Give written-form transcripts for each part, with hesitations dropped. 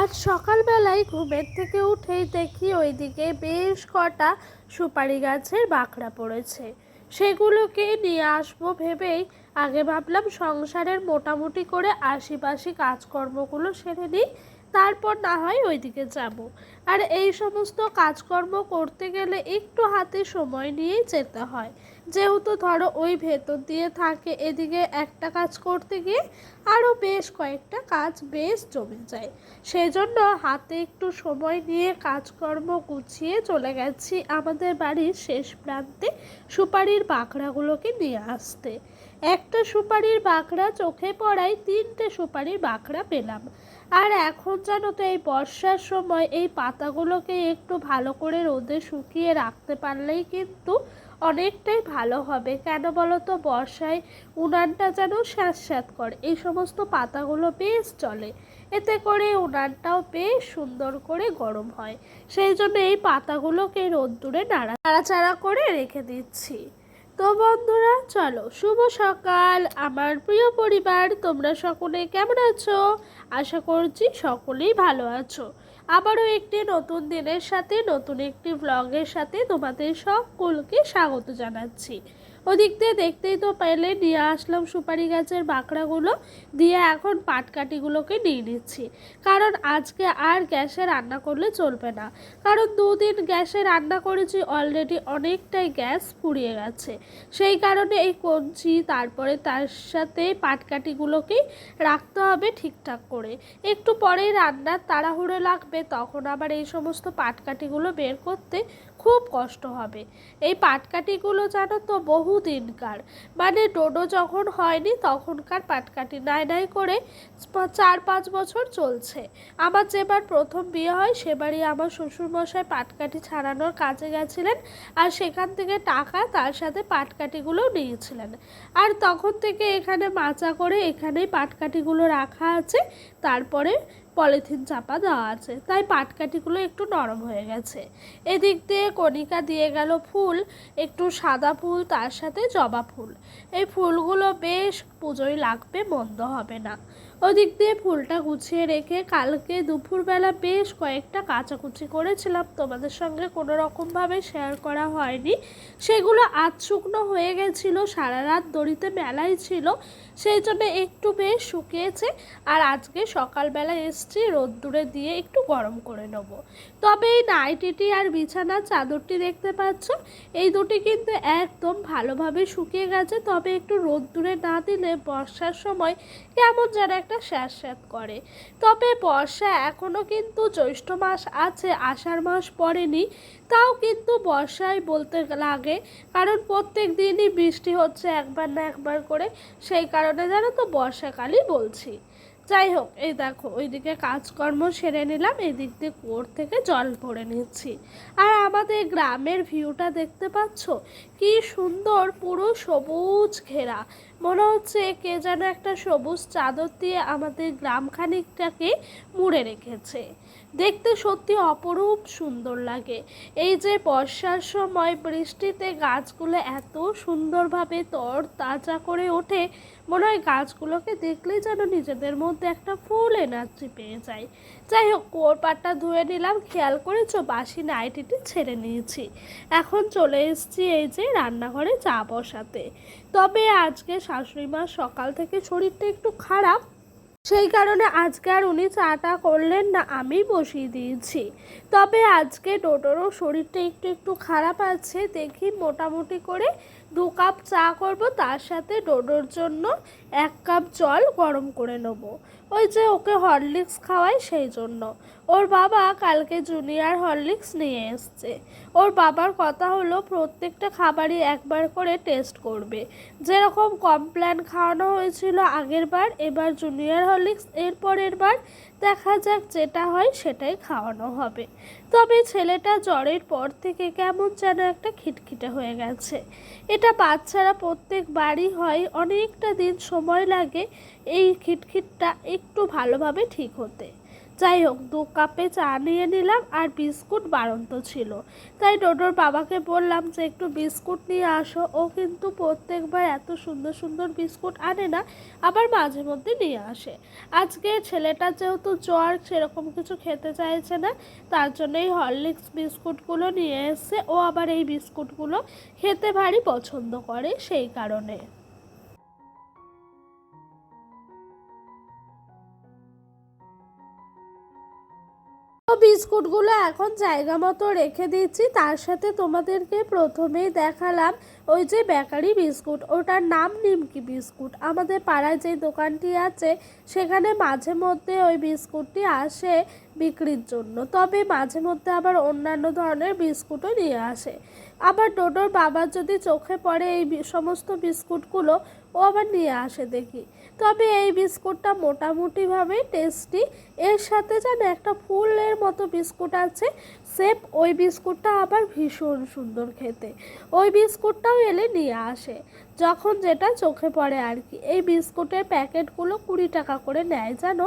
আজ সকালবেলায় ঘুমের থেকে উঠেই দেখি ওইদিকে বেশ কটা সুপারি গাছের বাকড়া পড়েছে। সেগুলোকে নিয়ে আসবো ভেবেই আগে ভাবলাম সংসারের মোটামুটি করে আশিপাশি কাজকর্মগুলো সেরে নিই, তারপর না হয় ওইদিকে যাব। আর এই সমস্ত কাজকর্ম করতে গেলে একটু হাতে সময় নিয়েই যেতে হয়, যেহেতু ধরো ওই ভেতর দিয়ে থাকে, এদিকে একটা কাজ করতে গিয়ে আরও বেশ কয়েকটা কাজ বেশ জমে যায়। সেই জন্য হাতে একটু সময় নিয়ে কাজকর্ম গুছিয়ে চলে গেছি আমাদের বাড়ির শেষ প্রান্তে সুপারির বাকড়াগুলোকে নিয়ে আসতে। একটা সুপারির বাকড়া চোখে পড়ায় তিনটে সুপারির বাকড়া পেলাম। আর এখন জানো তো এই বর্ষার সময় এই পাতাগুলোকে একটু ভালো করে রোদে শুকিয়ে রাখতে পারলেই কিন্তু অনেকটাই ভালো হবে। কেন বলো তো, বর্ষায় উনানটা যেন স্যাঁতস্যাঁত করে, এই সমস্ত পাতাগুলো বেশ চলে, এতে করে উনানটাও বেশ সুন্দর করে গরম হয়। সেই জন্য এই পাতাগুলোকে রোদ্দুরে নাড়াচাড়া করে রেখে দিচ্ছি। তো বন্ধুরা চলো, শুভ সকাল আমার প্রিয় পরিবার, তোমরা সকলে কেমন আছো? আশা করছি সকলেই ভালো আছো। আবারও একটি নতুন দিনের সাথে নতুন একটি ব্লগের সাথে তোমাদের সকলকে স্বাগত জানাচ্ছি। ওদিক দিয়ে দেখতেই তো পেলে নিয়ে আসলাম সুপারি গাছের বাকড়াগুলো দিয়ে এখন পাটকাঠিগুলোকে নিয়ে নিচ্ছি। কারণ আজকে আর গ্যাসে রান্না করলে চলবে না, কারণ দুদিন গ্যাসে রান্না করেছি অলরেডি, অনেকটাই গ্যাস ফুরিয়ে গেছে। সেই কারণে এই কঞ্চি তারপরে তার সাথে পাটকাঠিগুলোকেই রাখতে হবে ঠিকঠাক করে। একটু পরেই রান্নার তাড়াহুড়ো লাগবে, তখন আবার এই সমস্ত পাটকাঠিগুলো বের করতে খুব কষ্ট হবে। এই পাটকাঠিগুলো জানো তো বহুদিনকার, মানে ডোডো যখন হয়নি তখনকার পাটকাঠি, নাই নাই করে 4-5 বছর চলছে। আমার যেবার প্রথম বিয়ে হয় সেবারই আমার শ্বশুরমশাই পাটকাঠি ছাড়ানোর কাজে গেছিলেন, আর সেখান থেকে টাকা তার সাথে পাটকাঠিগুলোও নিয়েছিলেন। আর তখন থেকে এখানে মাচা করে এখানেই পাটকাঠিগুলো রাখা আছে, তারপরে পলিথিন চাপা দেওয়া আছে, তাই পাটকাঠিগুলো একটু নরম হয়ে গেছে। এদিক দিয়ে কণিকা দিয়ে গেল ফুল, একটু সাদা ফুল তার সাথে জবা ফুল। এই ফুলগুলো বেশ পুজোয় লাগবে, মন্দ হবে না। ওদিক দিয়ে ফুলটা গুছিয়ে রেখে কালকে দুপুরবেলা বেশ কয়েকটা কাচাকুচি করেছিলাম, তোমাদের সঙ্গে কোনো রকমভাবে শেয়ার করা হয়নি। সেগুলো আধ শুকনো হয়ে গেছিলো, সারা রাত দড়িতে মেলাই ছিল, সেই জন্য একটু বেশ শুকিয়েছে। আর আজকে সকালবেলা এসছি রোদ্দুরে দিয়ে একটু গরম করে নেব। তবে এই নাইটিটি আর বিছানার চাদরটি দেখতে পাচ্ছ, এই দুটি কিন্তু একদম ভালোভাবে শুকিয়ে গেছে, তবে একটু রোদ্দুরে না দিলে বর্ষার সময় কেমন যেন একটা স্যাঁতস্যাঁত করে। তবে বর্ষা এখনও কিন্তু জ্যৈষ্ঠ মাস আছে, আষাঢ় মাস পড়েনি, তাও কিন্তু বর্ষায় বলতে লাগে, কারণ প্রত্যেক দিনই বৃষ্টি হচ্ছে একবার না একবার করে, সেই কারণে জানো তো বর্ষাকালই বলছি। যাই হোক, এই দেখো ওইদিকে কাজকর্ম সেরে নিলাম, এদিক দিয়ে কুয়োর থেকে জল ভরে নিচ্ছি। আর আমাদের গ্রামের ভিউটা দেখতে পাচ্ছ কি সুন্দর, পুরো সবুজ ঘেরা, মনে হচ্ছে কে যেন একটা সবুজ চাদর দিয়ে আমাদের গ্রাম খানিকটাকে মুড়ে রেখেছে। দেখতে সত্যি অপরূপ সুন্দর লাগে। এই যে বর্ষার সময় বৃষ্টিতে গাছগুলো এত সুন্দরভাবে তর তাজা করে ওঠে, মনে হয় গাছগুলোকে দেখলেই যেন নিজেদের মধ্যে একটা ফুল এনার্জি পেয়ে যায়। যাই হোক, কুয়োর পাড়টা ধুয়ে নিলাম, খেয়াল করেছো বাসি নাইটিটি ছেড়ে নিয়েছি। এখন চলে এসেছি এই যে রান্নাঘরে চা বসাতে। তবে আজকে শাশুড়ি মার সকাল থেকে শরীরটা একটু খারাপ, সেই কারণে আজকে আর উনি চাটা করলেন না, আমি বসিয়ে দিয়েছি। তবে আজকে ডোডোরও শরীরটা একটু একটু খারাপ আছে, দেখি মোটামুটি করে 2 কাপ চা করব, তার সাথে ডোডোর জন্য 1 কাপ জল গরম করে নেব। ওই যে ওকে হরলিক্স খাওয়াই, সেই জন্য। ওর বাবা কালকে জুনিয়র হরলিক্স নিয়ে এসছে। ওর বাবার কথা হলো প্রত্যেকটা খাবারই একবার করে টেস্ট করবে, যেরকম কমপ্ল্যান খাওয়ানো হয়েছিল আগের বার, এবার জুনিয়র হরলিক্স, এর পরের বার দেখা যাক যেটা হয় সেটাই খাওয়ানো হবে। তবে ছেলেটা জ্বরের পর থেকে কেমন যেন একটা খিটখিটে হয়ে গেছে। এটা বাচ্চারা প্রত্যেক বাড়ি হয়, অনেকটা দিন সময় লাগে এই খিটখিটটা একটু ভালোভাবে ঠিক হতে। যাই হোক 2 কাপে চা নিয়ে নিলাম, আর বিস্কুট বাড়ন্ত ছিল, তাই ডোডোর বাবাকে বললাম যে একটু বিস্কুট নিয়ে আসো। ও কিন্তু প্রত্যেকবার এত সুন্দর সুন্দর বিস্কুট আনে না, আবার মাঝে মধ্যে নিয়ে আসে। আজকে ছেলেটা যেহেতু জ্বর, সেরকম কিছু খেতে চাইছে না, তার জন্য এই হরলিক্স বিস্কুটগুলো নিয়ে এসছে। ও আবার এই বিস্কুটগুলো খেতে ভারী পছন্দ করে, সেই কারণে। তো বিস্কুটগুলো এখন জায়গা মতো রেখে দিচ্ছি। তার সাথে তোমাদেরকে প্রথমেই দেখালাম ওই যে বেকারি বিস্কুট, ওটার নাম নিমকি বিস্কুট। আমাদের পাড়ায় যে দোকানটি আছে সেখানে মাঝে মধ্যে ওই বিস্কুটটি আসে বিক্রির জন্য, তবে মাঝে মধ্যে আবার অন্যান্য ধরনের বিস্কুটও নিয়ে আসে। আবার ডোডোর বাবার যদি চোখে পড়ে এই সমস্ত বিস্কুটগুলো, ও আবার নিয়ে আসে দেখি। তবে এই বিস্কুটটা মোটামুটিভাবে টেস্টি। এর সাথে যেন একটা ফুলের মতো বিস্কুট আছে সেপ, ওই বিস্কুটটা আবার ভীষণ সুন্দর খেতে। ওই বিস্কুটটাও এলে নিয়ে আসে যখন যেটা চোখে পড়ে আর কি। এই বিস্কুটের প্যাকেটগুলো 20 টাকা করে নেয় জানো।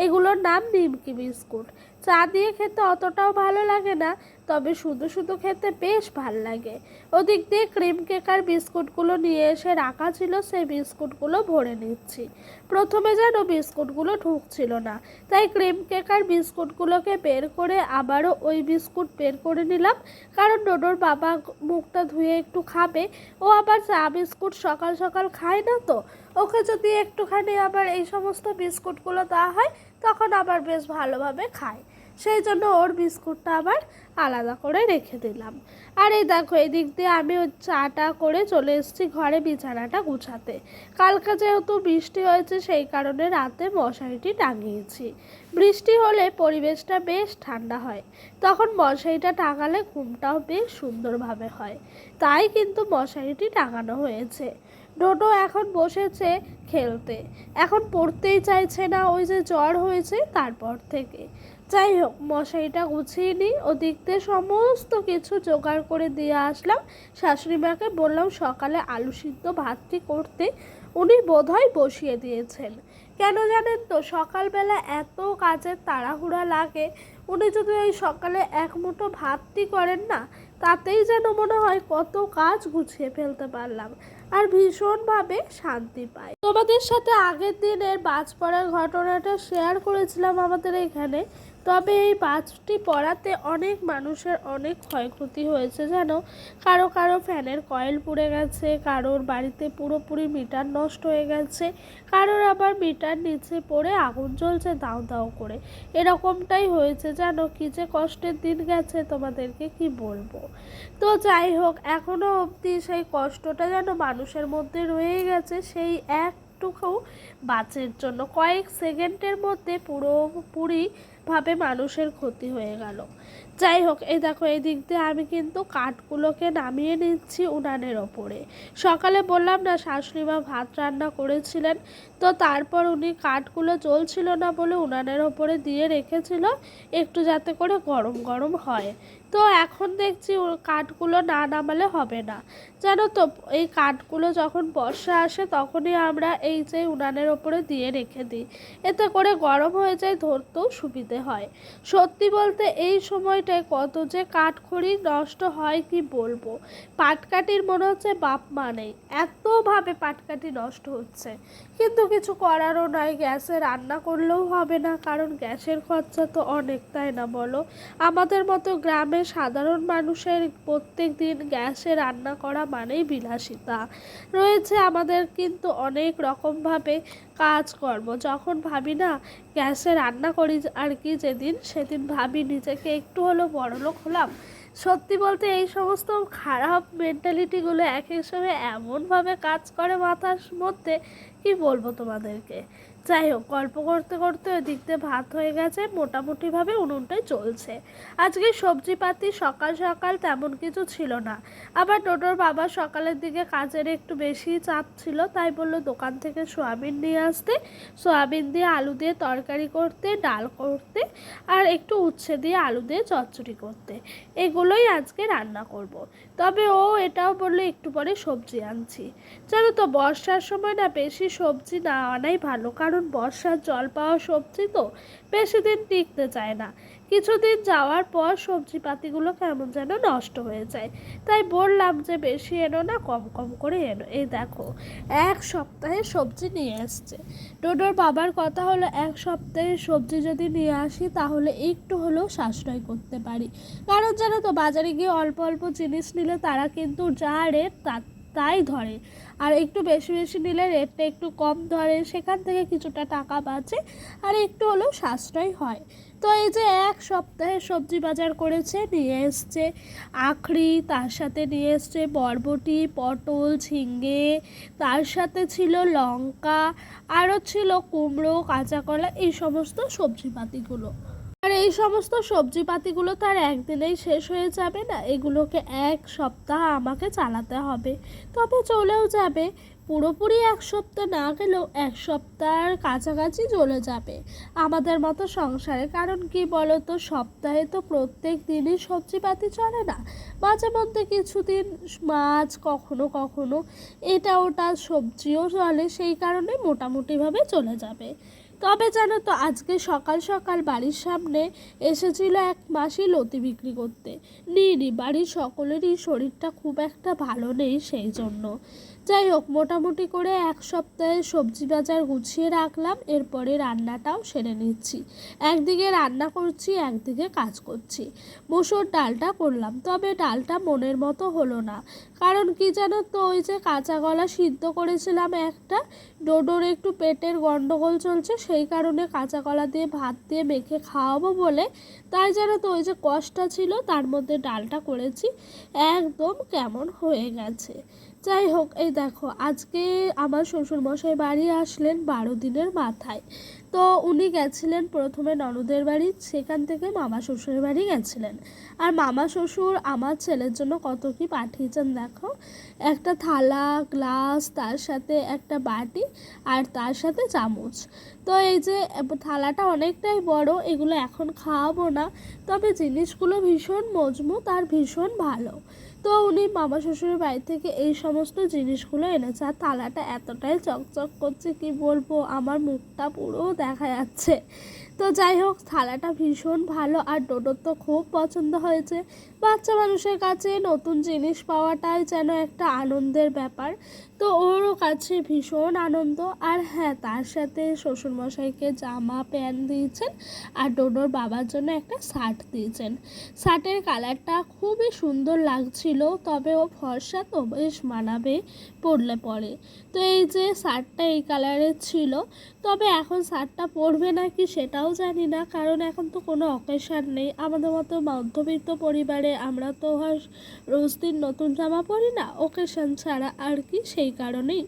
এগুলোর নাম নিমকি বিস্কুট। চা দিয়ে খেতে অতটাও ভালো লাগে না, তবে শুধু শুধু খেতে বেশ ভাল লাগে। ওদিক দিয়ে ক্রিম কেকার বিস্কুটগুলো নিয়ে এসে রাখা ছিল, সেই বিস্কুটগুলো ভরে নিচ্ছি। প্রথমে যেন বিস্কুটগুলো ঢুকছিল না, তাই ক্রিম কেকার বিস্কুটগুলোকে বের করে আবারও ওই বিস্কুট বের করে নিলাম, কারণ ডোডোর বাবা মুখটা ধুয়ে একটু খাবে। ও আবার চা বিস্কুট সকাল সকাল খায় না, তো ওকে যদি একটুখানি আবার এই সমস্ত বিস্কুটগুলো দেওয়া হয় তখন আবার বেশ ভালোভাবে খায়। সেই জন্য ওর বিস্কুটটা আবার আলাদা করে রেখে দিলাম। আর এই দেখো, এই দিক দিয়ে আমি ওই চাটা করে চলে এসেছি ঘরে বিছানাটা গুছাতে। কালকে যেহেতু বৃষ্টি হয়েছে, সেই কারণে রাতে মশারিটি টাঙিয়েছি। বৃষ্টি হলে পরিবেশটা বেশ ঠান্ডা হয়, তখন মশারিটা টাঙালে ঘুমটাও বেশ সুন্দরভাবে হয়, তাই কিন্তু মশারিটি টাঙানো হয়েছে। ডোডো এখন বসেছে খেলতে, এখন পড়তেই চাইছে না, ওই যে জ্বর হয়েছে তারপর থেকে। যাই হোক, মশারিটা গুছিয়ে নিই। ওদিক দিয়ে সমস্ত কিছু জোগাড় করে দিয়ে আসলাম। শাশুড়ি মাকে বললাম সকালে আলু সিদ্ধ ভাতটি করতে, উনি বোধহয় বসিয়ে দিয়েছেন। কেন জানেন তো, সকালবেলা এত কাজের তাড়াহুড়া লাগে, উনি যদি ওই সকালে এক মুঠো ভাতটি করেন না, তাতেই যেন মনে হয় কত কাজ গুছিয়ে ফেলতে পারলাম, আর ভীষণভাবে শান্তি পাই। তোমাদের সাথে আগের দিনের বাজ পড়ার ঘটনাটা শেয়ার করেছিলাম আমাদের এখানে। তবে এই বাজটি পড়াতে অনেক মানুষের অনেক ক্ষয়ক্ষতি হয়েছে জানো। কারো কারো ফ্যানের কয়েল পুড়ে গেছে, কারোর বাড়িতে পুরোপুরি মিটার নষ্ট হয়ে গেছে, কারোর আবার মিটার নিচে পড়ে আগুন জ্বলছে দাউ দাউ করে। এরকমটাই হয়েছে জানো। কি যে কষ্টের দিন গেছে তোমাদেরকে কি বলবো। তো যাই হোক, এখনো অবধি সেই কষ্টটা যেন মানুষের মধ্যে রয়ে গেছে, সেই একটুকু বাঁচের জন্য কয়েক সেকেন্ডের মধ্যে পুরোপুরিভাবে মানুষের ক্ষতি হয়ে গেল। যাই হোক, এই দেখো, এই দিক দিয়ে আমি কিন্তু কাঠগুলোকে নামিয়ে নিচ্ছি উনানের ওপরে। সকালে বললাম না শাশুড়ি মা ভাত রান্না করেছিলেন, তো তারপর উনি কাঠগুলো জ্বলছিল না বলে উনানের ওপরে দিয়ে রেখেছিল একটু যাতে করে গরম গরম হয়। তো এখন দেখছি কাঠগুলো না নামালে হবে না জানো তো। এই কাঠগুলো যখন বর্ষা আসে তখনই আমরা এই যে উনানের ওপরে দিয়ে রেখে দিই, এতে করে গরম হয়ে যায়, ধরতেও সুবিধে হয়। সত্যি বলতে এই সময়টায় কত যে কাঠখড়ি নষ্ট হয় কি বলবো। পাটকাঠির মনে হচ্ছে বাপ মা নেই, এতভাবে পাটকাঠি নষ্ট হচ্ছে। কিন্তু কিছু করারও নাই, গ্যাসে রান্না করলেও হবে না, কারণ গ্যাসের খরচা তো অনেক, তাই না বলো। আমাদের মতো গ্রামের সাধারণ মানুষের প্রত্যেক দিন গ্যাসে রান্না করা মানেই বিলাসিতা। রয়েছে আমাদের কিন্তু অনেক রকমভাবে কাজকর্ম। যখন ভাবি না গ্যাসে রান্না করি আর কি, সেদিন ভাবি নিজেকে একটু হলেও বড়লোক হলাম। সত্যি বলতে এই সমস্ত খারাপ মেন্টালিটিগুলো এক এক সময় এমনভাবে কাজ করে মাথার মধ্যে, কি বলবো তোমাদেরকে। যাই হোক, গল্প করতে করতে ওই দিক দিয়ে ভাত হয়ে গেছে, মোটামুটিভাবে উনুনটাই চলছে। আজকে সবজিপাতি সকাল সকাল তেমন কিছু ছিল না। আবার ডোডোর বাবা সকালের দিকে কাজের একটু বেশি চাপ ছিল, তাই বললো দোকান থেকে সোয়াবিন নিয়ে আসতে, সোয়াবিন দিয়ে আলু দিয়ে তরকারি করতে, ডাল করতে, আর একটু উচ্ছে দিয়ে আলু দিয়ে চচ্চড়ি করতে। এগুলোই আজকে রান্না করব। তবে ও এটাও বললো একটু পরে সবজি আনছি। জানো তো বর্ষার সময় না বেশি সবজি না আনাই ভালো, কারণ বর্ষার জল পাওয়া সবজি তো বেশি দিন টিকতে চায় না। কিছুদিন যাওয়ার পর সবজিপাতিগুলো কেমন যেন নষ্ট হয়ে যায়। তাই বললাম যে বেশি এনো না, কম কম করে এনো। এই দেখো, এক সপ্তাহে সবজি নিয়ে এসছে। ডোডোর বাবার কথা হলো এক সপ্তাহে সবজি যদি নিয়ে আসি তাহলে একটু হলেও সাশ্রয় করতে পারি। কারণ জানো তো বাজারে গিয়ে অল্প অল্প জিনিস নিলে তারা কিন্তু যা রেট তাই ধরে, আর একটু বেশি বেশি নিলে রেটটা একটু কম ধরে, সেখান থেকে কিছুটা টাকা বাঁচে আর একটু হলেও সাশ্রয় হয়। তো এই যে এক সপ্তাহে সবজি বাজার করেছে, নিয়ে এসছে আখরি, তার সাথে নিয়ে এসছে বরবটি, পটল, ঝিঙে, তার সাথে ছিল লঙ্কা, আরও ছিল কুমড়ো, কাঁচা কলা, এই সমস্ত সবজিপাতিগুলো। আর এই সমস্ত সবজিপাতিগুলো তো আর একদিনেই শেষ হয়ে যাবে না, এগুলোকে এক সপ্তাহ আমাকে চালাতে হবে। তবে চলেও যাবে, পুরোপুরি এক সপ্তাহ না গেলেও এক সপ্তাহের কাছাকাছি চলে যাবে আমাদের মতো সংসারে। কারণ কি বলো তো, সপ্তাহে তো প্রত্যেক দিনই সবজিপাতি চলে না, মাঝে মধ্যে কিছুদিন মাছ, কখনো কখনো এটা ওটা সবজিও চলে, সেই কারণে মোটামুটিভাবে চলে যাবে। তবে জানো তো আজকে সকাল সকাল বাড়ির সামনে এসেছিল এক মাসি লতি বিক্রি করতে। নিইনি, বাড়ির সকলেরই শরীরটা খুব একটা ভালো নেই, সেই জন্য। যাই হোক, মোটামুটি করে এক সপ্তাহে সবজি বাজার গুছিয়ে রাখলাম, এরপরে রান্নাটাও সেরে নিচ্ছি। একদিকে রান্না করছি, একদিকে কাজ করছি। মুসুর ডালটা করলাম, তবে ডালটা মনের মতো হলো না। কারণ কি জানো তো, ওই যে কাঁচা কলা সিদ্ধ করেছিলাম একটা, ডোডোর একটু পেটের গন্ডগোল চলছে, সেই কারণে কাঁচা কলা দিয়ে ভাত দিয়ে মেখে খাওয়াবো বলে, তাই জানো তো ওই যে কষটা ছিল তার মধ্যে ডালটা করেছি, একদম কেমন হয়ে গেছে। যাই হোক, এই দেখো আজকে আমার শ্বশুরমশাই বাড়ি আসলেন 12 দিনের মাথায়। তো উনি গেছিলেন প্রথমে ননদের বাড়ি, সেখান থেকে মামা শ্বশুরের বাড়ি গেছিলেন। আর মামা শ্বশুর আমার ছেলের জন্য কত কি পাঠিয়েছেন দেখো, একটা থালা, গ্লাস, তার সাথে একটা বাটি, আর তার সাথে চামচ। তো এই যে থালাটা অনেকটাই বড়, এগুলো এখন খাওয়াবো না, তবে জিনিসগুলো ভীষণ মজবুত আর ভীষণ ভালো। তো উনি মামা শ্বশুরের বাড়ি থেকে এই সমস্ত জিনিসগুলো এনেছে। আর থালাটা এতটাই চকচক করছে কি বলবো, আমার মুখটা পুরো দেখা যাচ্ছে। তো যাই হোক, থালাটা ভীষণ ভালো আর ডোডোর তো খুব পছন্দ হয়েছে। বাচ্চা মানুষের কাছে নতুন জিনিস পাওয়াটাই যেন একটা আনন্দের ব্যাপার, তো ওরও কাছে ভীষণ আনন্দ। আর হ্যাঁ, তার সাথে শ্বশুরমশাইকে জামা প্যান্ট দিয়েছেন আর ডোডোর বাবার জন্য একটা শার্ট দিয়েছেন। শার্টের কালারটা খুবই সুন্দর লাগছিল, তবে ও ফর্সা তো বেশ মানাবে পরলে পরে। তো এই যে শার্টটা এই কালারের ছিল, তবে এখন শার্টটা পরবে নাকি সেটাও জানি না, কারণ এখন তো কোনো অকেশান নেই। আমাদের মতো মধ্যবিত্ত পরিবারে আমরা তো আর রোজ দিন নতুন জামা পরি না, অকেশান ছাড়া আর কি, সেই কারণেই।